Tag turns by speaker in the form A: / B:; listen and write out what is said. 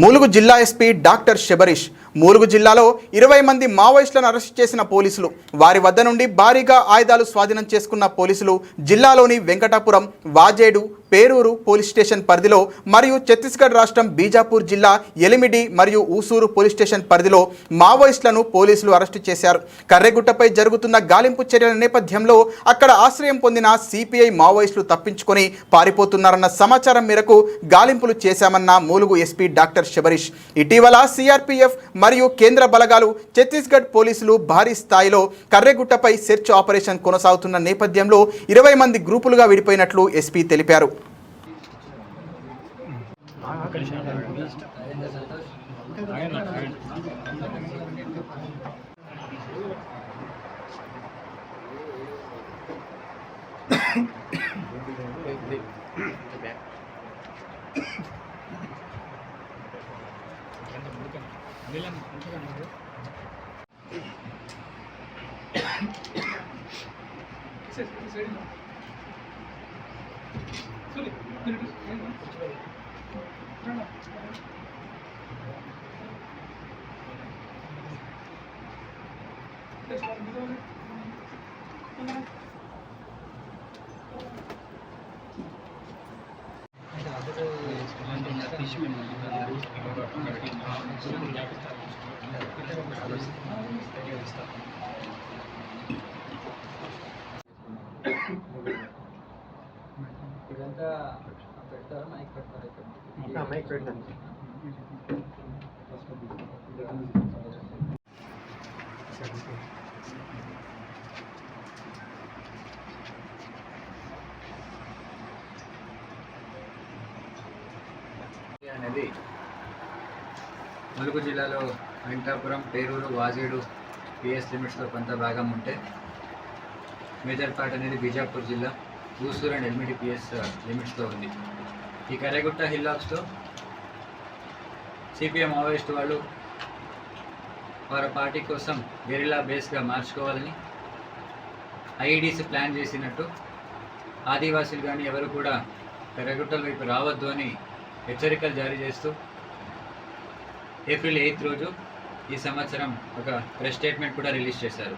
A: ములుగు జిల్లా SP doctor Shabarish Mulugu జిల్లాలో 20 మంది మావోయిస్టులను అరెస్ట్ చేసిన పోలీసులు వారి వద్ద నుండి భారీగా ఆయుధాలు స్వాధీనం చేసుకున్న పోలీసులు జిల్లాలోని వెంకటాపురం వాజేడు పేరూరు పోలీస్ స్టేషన్ పరిధిలో మరియు ఛత్తీస్గఢ్ రాష్ట్రం బీజాపూర్ జిల్లా ఎలిమిడి మరియు ఊసూరు పోలీస్ స్టేషన్ పరిధిలో మావోయిస్టులను పోలీసులు అరెస్టు చేశారు. కర్రెగుట్టపై జరుగుతున్న గాలింపు చర్యల నేపథ్యంలో అక్కడ ఆశ్రయం పొందిన సిపిఐ మావోయిస్టులు తప్పించుకొని పారిపోతున్నారన్న సమాచారం మేరకు గాలింపులు చేశామన్న ములుగు ఎస్పీ డాక్టర్ శబరీష్. ఇటీవల సిఆర్పిఎఫ్ మరియు కేంద్ర బలగాలు ఛత్తీస్గఢ్ పోలీసులు భారీ స్థాయిలో కర్రెగుట్టపై సెర్చ్ ఆపరేషన్ కొనసాగుతున్న నేపథ్యంలో 20 మంది గ్రూపులుగా విడిపోయినట్లు ఎస్పీ తెలిపారు.
B: ఇదంతా పెడతారా మైక్ పెడతారా?
C: మైక్ పెట్టండి.
B: అనేది ములుగు జిల్లాలో వెంకటాపురం పేరూరు వాజేడు పిఎస్ లిమిట్స్లో కొంత భాగం ఉంటే మేజర్ పార్ట్ అనేది బీజాపూర్ జిల్లా ఊసూరు అండ్ ఎల్మిడి పిఎస్ లిమిట్స్లో ఉంది. ఈ కర్రెగుట్ట హిల్లాక్స్లో సిపిఎం మావోయిస్ట్ వాళ్ళు వారి పార్టీ కోసం గెరిలా బేస్గా మార్చుకోవాలని ఐఈడీసీ ప్లాన్ చేసినట్టు ఆదివాసీలు కానీ ఎవరు కూడా కర్రెగుట్టల వైపు రావద్దు అని హెచ్చరికలు జారీ చేస్తూ ఏప్రిల్ 8 రోజు ఈ సంవత్సరం ఒక ప్రెస్ స్టేట్మెంట్ కూడా రిలీజ్ చేశారు.